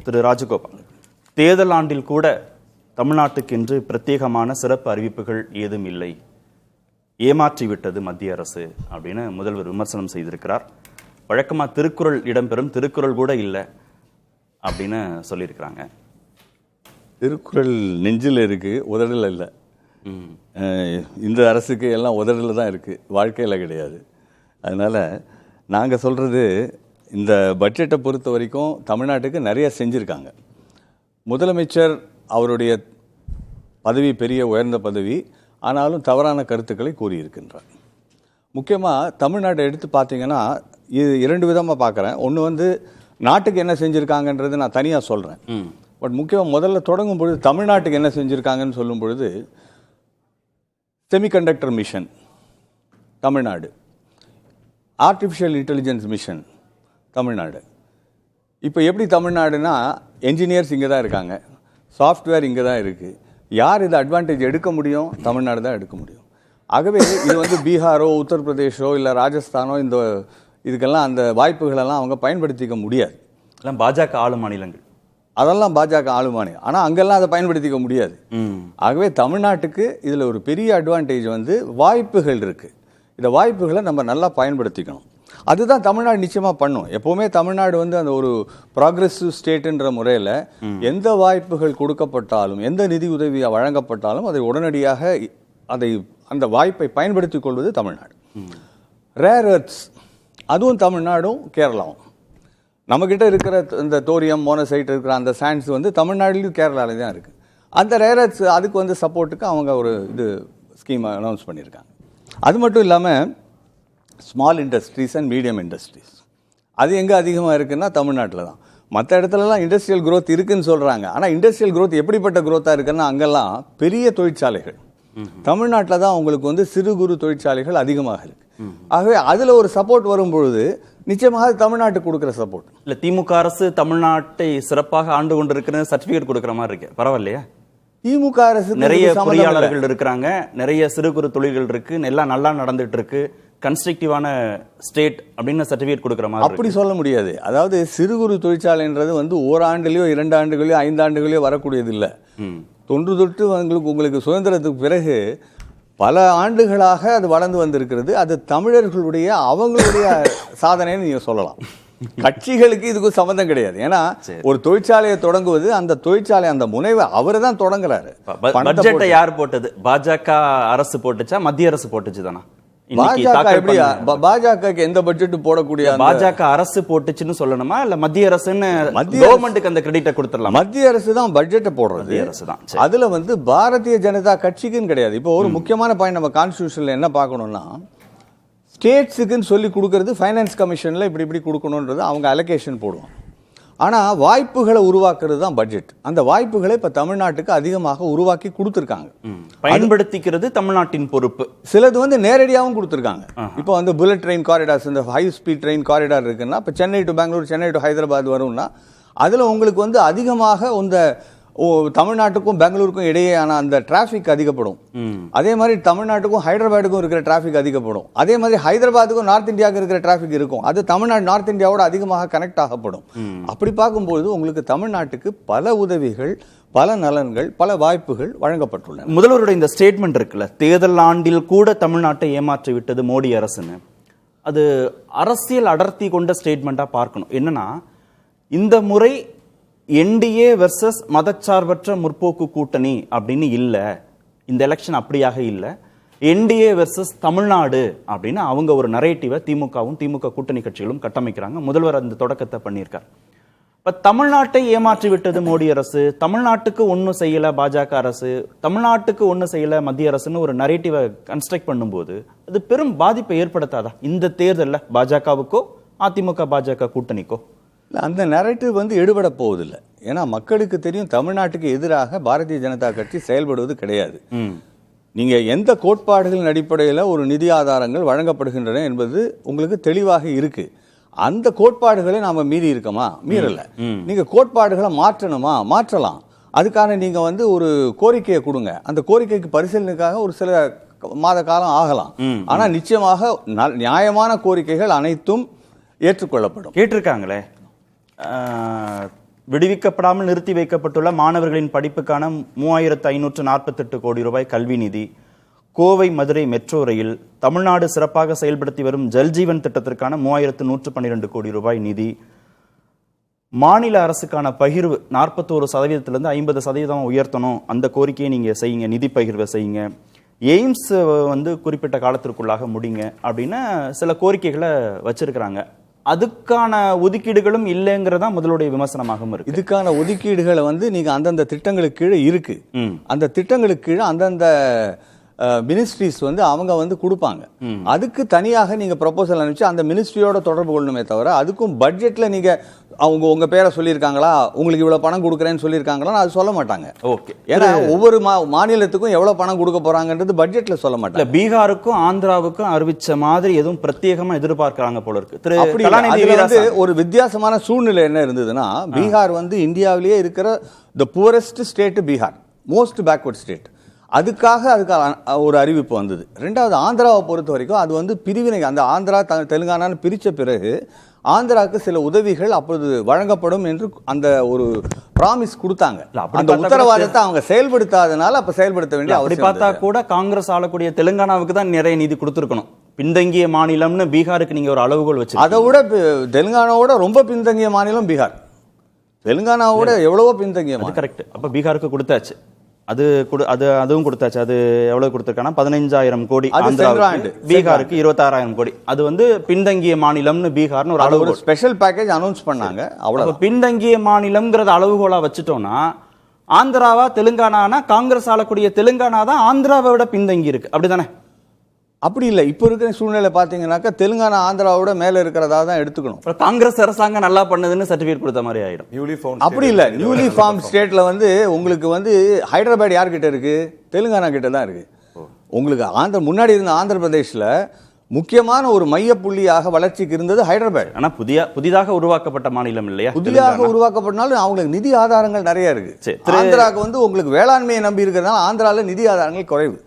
திரு ராஜகோபால், தேர்தல் ஆண்டில் கூட தமிழ்நாட்டுக்கென்று பிரத்யேகமான சிறப்பு அறிவிப்புகள் ஏதும் இல்லை, ஏமாற்றிவிட்டது மத்திய அரசு அப்படின்னு முதல்வர் விமர்சனம் செய்திருக்கிறார். வழக்கமாக திருக்குறள் இடம்பெறும், திருக்குறள் கூட இல்லை அப்படின்னு சொல்லியிருக்கிறாங்க. திருக்குறள் நெஞ்சில் இருக்கு, உதடில் இல்லை. இந்த அரசுக்கு எல்லாம் உதடில் தான் இருக்குது, வாழ்க்கையில் கிடையாது. அதனால் நாங்கள் சொல்கிறது, இந்த பட்ஜெட்டை பொறுத்த வரைக்கும் தமிழ்நாட்டுக்கு நிறைய செஞ்சுருக்காங்க. முதலமைச்சர் அவருடைய பதவி பெரிய உயர்ந்த பதவி, ஆனாலும் தவறான கருத்துக்களை கூறியிருக்கின்றார். முக்கியமாக தமிழ்நாட்டை எடுத்து பார்த்தீங்கன்னா இது இரண்டு விதமாக பார்க்குறேன். ஒன்று நாட்டுக்கு என்ன செஞ்சுருக்காங்கன்றது நான் தனியாக சொல்கிறேன். பட் முக்கியமாக முதல்ல தொடங்கும் பொழுது தமிழ்நாட்டுக்கு என்ன செஞ்சுருக்காங்கன்னு சொல்லும் பொழுது, semiconductor mission Tamil Nadu, artificial intelligence mission Tamil Nadu. இப்போ எப்படி தமிழ்நாடுனா என்ஜினியர்ஸ் இங்கே தான் இருக்காங்க, சாஃப்ட்வேர் இங்கே தான் இருக்குது. யார் இதை அட்வான்டேஜ் எடுக்க முடியும்? தமிழ்நாடு தான் எடுக்க முடியும். ஆகவே இது பீகாரோ உத்தரப்பிரதேஷோ இல்லை ராஜஸ்தானோ இந்த இதுக்கெல்லாம் அந்த வாய்ப்புகளெல்லாம் அவங்க பயன்படுத்திக்க முடியாது. எல்லாம் பாஜக ஆளும் மாநிலங்கள், அதெல்லாம் பாஜக ஆளுமானி, ஆனால் அங்கெல்லாம் அதை பயன்படுத்திக்க முடியாது. ஆகவே தமிழ்நாட்டுக்கு இதில் ஒரு பெரிய அட்வான்டேஜ் வாய்ப்புகள் இருக்குது. இந்த வாய்ப்புகளை நம்ம நல்லா பயன்படுத்திக்கணும். அதுதான் தமிழ்நாடு நிச்சயமாக பண்ணும். எப்போவுமே தமிழ்நாடு அந்த ஒரு ப்ராக்ரெசிவ் ஸ்டேட்டுன்ற முறையில் எந்த வாய்ப்புகள் கொடுக்கப்பட்டாலும், எந்த நிதி உதவி வழங்கப்பட்டாலும் அதை உடனடியாக அந்த வாய்ப்பை பயன்படுத்தி கொள்வது தமிழ்நாடு. ரேர் எர்த்ஸ் அதுவும் தமிழ்நாடும் கேரளாவும். நம்மக்கிட்ட இருக்கிற இந்த தோரியம் மோனசைட் இருக்கிற அந்த சாண்ட்ஸ் தமிழ்நாடுலையும் கேரளாவில் தான் இருக்குது. அந்த ரேர் எர்த்ஸ் அதுக்கு சப்போர்ட்டுக்கு அவங்க ஒரு ஸ்கீம் அனௌன்ஸ் பண்ணியிருக்காங்க. அது மட்டும் இல்லாமல் small industries and medium industries அது எங்கே அதிகமாக இருக்குன்னா தமிழ்நாட்டில் தான். மற்ற இடத்துலலாம் இண்டஸ்ட்ரியல் க்ரோத் இருக்குதுன்னு சொல்கிறாங்க. ஆனால் இண்டஸ்ட்ரியல் க்ரோத் எப்படிப்பட்ட க்ரோத்தாக இருக்குன்னா அங்கெல்லாம் பெரிய தொழிற்சாலைகள். தமிழ்நாட்டில் தான் உங்களுக்கு சிறு குறு தொழிற்சாலைகள் அதிகமாக இருக்குது. ஆகவே அதில் ஒரு சப்போர்ட் வரும்பொழுது நிச்சயமாக தமிழ்நாட்டுக்கு கொடுக்குற சப்போர்ட். இல்லை, திமுக அரசு தமிழ்நாட்டை சிறப்பாக ஆண்டு கொண்டு இருக்கிற சர்டிஃபிகேட் கொடுக்குற மாதிரி இருக்கு, பரவாயில்லையா? திமுக அரசு நிறைய பொறியாளர்கள் இருக்கிறாங்க, நிறைய சிறு குறு தொழில்கள் இருக்கு, எல்லாம் நல்லா நடந்துட்டு இருக்கு, கன்ஸ்ட்ரக்டிவான ஸ்டேட் அப்படின்னு சர்டிஃபிகேட் கொடுக்குற மாதிரி அப்படி சொல்ல முடியாது. அதாவது சிறு குறு தொழிற்சாலைன்றது ஓராண்டுலையோ 2 ஆண்டுகளையோ 5 ஆண்டுகளையோ வரக்கூடியது இல்லை. தொன்று தொட்டு உங்களுக்கு சுதந்திரத்துக்கு பிறகு பல ஆண்டுகளாக அது வளர்ந்து வந்திருக்கிறது. அது தமிழர்களுடைய அவங்களுடைய சாதனைன்னு நீங்க சொல்லலாம். கட்சிகளுக்கு இதுக்கு சம்பந்தம் கிடையாது. ஏன்னா ஒரு தொழிற்சாலையை தொடங்குவது, அந்த தொழிற்சாலை அந்த முனைவை அவரு தான் தொடங்குறாரு. பட்ஜெட்டை யார் போட்டது? பாஜக அரசு போட்டுச்சா, மத்திய அரசு போட்டுச்சு தானா? பாஜக எந்த பட்ஜெட் போடக்கூடிய பாஜக அரசு போட்டுச்சுன்னு சொல்லணுமா, இல்ல மத்திய அரசுன்னு கவர்மெண்ட்டுக்கு அந்த கிரெடிட்டை கொடுத்துடலாம்? மத்திய அரசு தான் பட்ஜெட்டை போடுறது. அதுல பாரதிய ஜனதா கட்சிக்குன்னு கிடையாது. இப்போ ஒரு முக்கியமான பாயிண்ட் நம்ம கான்ஸ்டிடியூஷன்ல என்ன பார்க்கணும்னா, ஸ்டேட்ஸுக்குன்னு சொல்லி கொடுக்கறது ஃபைனான்ஸ் கமிஷன்ல இப்படி கொடுக்கணுன்றது அவங்க அலோகேஷன் போடுவாங்க. ஆனால் வாய்ப்புகளை உருவாக்குறது தான் பட்ஜெட். அந்த வாய்ப்புகளை இப்போ தமிழ்நாட்டுக்கு அதிகமாக உருவாக்கி கொடுத்துருக்காங்க. பயன்படுத்திக்கிறது தமிழ்நாட்டின் பொறுப்பு. சிலது நேரடியாகவும் கொடுத்துருக்காங்க. இப்போ புல்லட் ட்ரெயின் காரிடார்ஸ், இந்த ஹை ஸ்பீட் ட்ரெயின் காரிடார் இருக்குன்னா, இப்போ சென்னை டு பெங்களூர், சென்னை டு ஹைதராபாத் வரும்னா, அதில் உங்களுக்கு அதிகமாக தமிழ்நாட்டுக்கும் பெங்களூருக்கும் இடையேயான அந்த டிராஃபிக் அதிகப்படும். அதே மாதிரி தமிழ்நாட்டுக்கும் ஹைதராபாத்துக்கும் இருக்கிற டிராஃபிக் அதிகப்படும். அதே மாதிரி ஹைதராபாத்துக்கும் நார்த் இந்தியாவுக்கு இருக்கிற டிராஃபிக் இருக்கும். அது தமிழ்நாடு நார்த் இந்தியாவோட அதிகமாக கனெக்ட் ஆகப்படும். அப்படி பார்க்கும்போது உங்களுக்கு தமிழ்நாட்டுக்கு பல உதவிகள், பல நலன்கள், பல வாய்ப்புகள் வழங்கப்பட்டுள்ளன. முதல்வருடைய இந்த ஸ்டேட்மெண்ட் இருக்குல்ல, தேர்தல் ஆண்டில் கூட தமிழ்நாட்டை ஏமாற்றி விட்டது மோடி அரசுன்னு, அது அரசியல் அடர்த்தி கொண்ட ஸ்டேட்மெண்டா பார்க்கணும். என்னன்னா, இந்த முறை என்டிஏ வெர்சஸ் மதச்சார்பற்ற முற்போக்கு கூட்டணி அப்படின்னு இல்லை, இந்த எலெக்ஷன் அப்படியாக இல்லை, என்டிஏ வெர்சஸ் தமிழ்நாடு அப்படின்னு அவங்க ஒரு நரேட்டிவை திமுகவும் திமுக கூட்டணி கட்சிகளும் கட்டமைக்கிறாங்க. முதல்வர் அந்த தொடக்கத்தை பண்ணியிருக்கார். இப்போ தமிழ்நாட்டை ஏமாற்றி விட்டது மோடி அரசு, தமிழ்நாட்டுக்கு ஒன்றும் செய்யலை பாஜக அரசு, தமிழ்நாட்டுக்கு ஒன்றும் செய்யலை மத்திய அரசுன்னு ஒரு நரேட்டிவை கன்ஸ்ட்ரக்ட் பண்ணும்போது அது பெரும் பாதிப்பை ஏற்படுத்தாதா இந்த தேர்தலில் பாஜகவுக்கோ அதிமுக பாஜக கூட்டணிக்கோ? அந்த நரேட்டிவ் எடுபட போவதில்லை. ஏன்னா மக்களுக்கு தெரியும் தமிழ்நாட்டுக்கு எதிராக பாரதிய ஜனதா கட்சி செயல்படுவது கிடையாது. நீங்க எந்த கோட்பாடுகளின் அடிப்படையில் ஒரு நிதி ஆதாரங்கள் வழங்கப்படுகின்றன என்பது உங்களுக்கு தெளிவாக இருக்கு. அந்த கோட்பாடுகளை நாம மீறி இருக்கோமா? மீறல. நீங்க கோட்பாடுகளை மாற்றணுமா? மாற்றலாம். அதுக்கான நீங்க ஒரு கோரிக்கையை கொடுங்க. அந்த கோரிக்கைக்கு பரிசீலனைக்காக ஒரு சில மாத காலம் ஆகலாம். ஆனா நிச்சயமாக நியாயமான கோரிக்கைகள் அனைத்தும் ஏற்றுக்கொள்ளப்படும். கேட்டிருக்காங்களே, விடுவிக்கப்படாமல் நிறுத்தி வைக்கப்பட்டுள்ள மாணவர்களின் படிப்புக்கான 3548 கோடி ரூபாய் கல்வி நிதி, கோவை மதுரை மெட்ரோ ரயில், தமிழ்நாடு சிறப்பாக செயல்படுத்தி வரும் ஜல்ஜீவன் திட்டத்திற்கான 3112 கோடி ரூபாய் நிதி, மாநில அரசுக்கான பகிர்வு 41%-இருந்து 50% உயர்த்தணும், அந்த கோரிக்கையை நீங்க செய்யுங்க, நிதி பகிர்வை செய்யுங்க, எய்ம்ஸ் வந்து குறிப்பிட்ட காலத்திற்குள்ளாக முடிங்க அப்படின்னு சில கோரிக்கைகளை வச்சிருக்கிறாங்க. அதுக்கான ஒதுக்கீடுகளும் இல்லைங்கிறதா முதலுடைய விமர்சனமாகவும் இருக்கு. இதுக்கான ஒதுக்கீடுகளை வந்து நீங்க அந்தந்த திட்டங்களுக்கு கீழே இருக்கு. அந்த திட்டங்களுக்கு கீழே அந்தந்த மினிஸ்ட்ரிஸ் வந்து அவங்க வந்து கொடுப்பாங்க. அதுக்கு தனியாக நீங்க ப்ரொபோசல் அனுப்பிச்சு அந்த மினிஸ்ட்ரியோட தொடர்பு கொள்ளணுமே தவிர அதுக்கும் பட்ஜெட்ல நீங்க அவங்க உங்க பேரை சொல்லியிருக்காங்களா, உங்களுக்கு இவ்வளவு பணம் கொடுக்குறேன்னு சொல்லியிருக்காங்களா, அது சொல்ல மாட்டாங்க. ஓகே, ஏன்னா ஒவ்வொரு மாநிலத்துக்கும் எவ்வளவு பணம் கொடுக்க போறாங்கன்றது பட்ஜெட்ல சொல்ல மாட்டாங்க. பீகாருக்கும் ஆந்திராவுக்கும் அறிவிச்ச மாதிரி எதுவும் பிரத்யேகமா எதிர்பார்க்கறாங்க போல இருக்கு. அப்படி ஒரு வித்தியாசமான சூழ்நிலை என்ன இருந்ததுன்னா, பீகார் வந்து இந்தியாவிலேயே இருக்கிற the poorest state Bihar, most backward state. அதுக்காக ஒரு அறிவிப்பு வந்தது. ரெண்டாவது ஆந்திராவை பொறுத்த வரைக்கும் அது வந்து பிரிவினை, அந்த ஆந்திரா தெலுங்கானான்னு பிரித்த பிறகு ஆந்திராவுக்கு சில உதவிகள் அப்பொழுது வழங்கப்படும் என்று அந்த ஒரு ப்ராமிஸ் கொடுத்தாங்க. அந்த உத்தரவாதத்தை அவங்க செயல்படுத்தாதனால அப்ப செயல்படுத்த வேண்டிய அப்படி பார்த்தா கூட காங்கிரஸ் ஆளக்கூடிய தெலுங்கானாவுக்கு தான் நிறைய நிதி கொடுத்துருக்கணும். பின்தங்கிய மாநிலம்னு பீகாருக்கு நீங்க ஒரு அளவுகோல் வச்சு, அதை விட தெலுங்கானாவோட ரொம்ப பின்தங்கிய மாநிலம் பீகார். தெலுங்கானாவோட எவ்வளவோ பின்தங்கிய மாநிலம். கரெக்ட். அப்ப பீகாருக்கு கொடுத்தாச்சு, அதுவும் கொடுத்தாச்சு. அது எவ்வளவு கொடுத்திருக்கானா 15,000 கோடி, பீகாருக்கு 26,000 கோடி. அது வந்து பின்தங்கிய மாநிலம்னு பீகார்னு ஒரு அளவு ஸ்பெஷல் பேக்கேஜ் அனௌன்ஸ் பண்ணாங்க. அவ்வளவு பின்தங்கிய மாநிலம்ங்கிறத அளவுகோலா வச்சுட்டோம்னா ஆந்திராவா தெலுங்கானா, காங்கிரஸ் ஆளக்கூடிய தெலுங்கானா தான் ஆந்திராவை விட பின்தங்கி இருக்கு, அப்படிதானே? அப்படி இல்லை. இப்போ இருக்கிற சூழ்நிலை பார்த்தீங்கன்னாக்கா தெலுங்கானா ஆந்திராவோட மேல இருக்கிறதா தான் எடுத்துக்கணும். காங்கிரஸ் அரசாங்கம் நல்லா பண்ணுதுன்னு சர்டிபிகேட் கொடுத்த மாதிரி ஆயிடும். அப்படி இல்லை. நியூலி ஃபார்ம் ஸ்டேட்ல வந்து உங்களுக்கு வந்து ஹைதராபாத் யார்கிட்ட இருக்கு? தெலுங்கானா கிட்ட தான் இருக்கு. உங்களுக்கு முன்னாடி இருந்த ஆந்திர பிரதேஷ்ல முக்கியமான ஒரு மைய புள்ளியாக வளர்ச்சிக்கு இருந்தது ஹைதராபாத். ஆனா புதிதாக உருவாக்கப்பட்ட மாநிலம் இல்லையா? புதிதாக உருவாக்கப்பட்டனாலும் அவங்களுக்கு நிதி ஆதாரங்கள் நிறைய இருக்கு. ஆந்திராவுக்கு வந்து உங்களுக்கு வேளாண்மையை நம்பி இருக்கிறதுனால ஆந்திரால நிதி ஆதாரங்கள் குறைவு.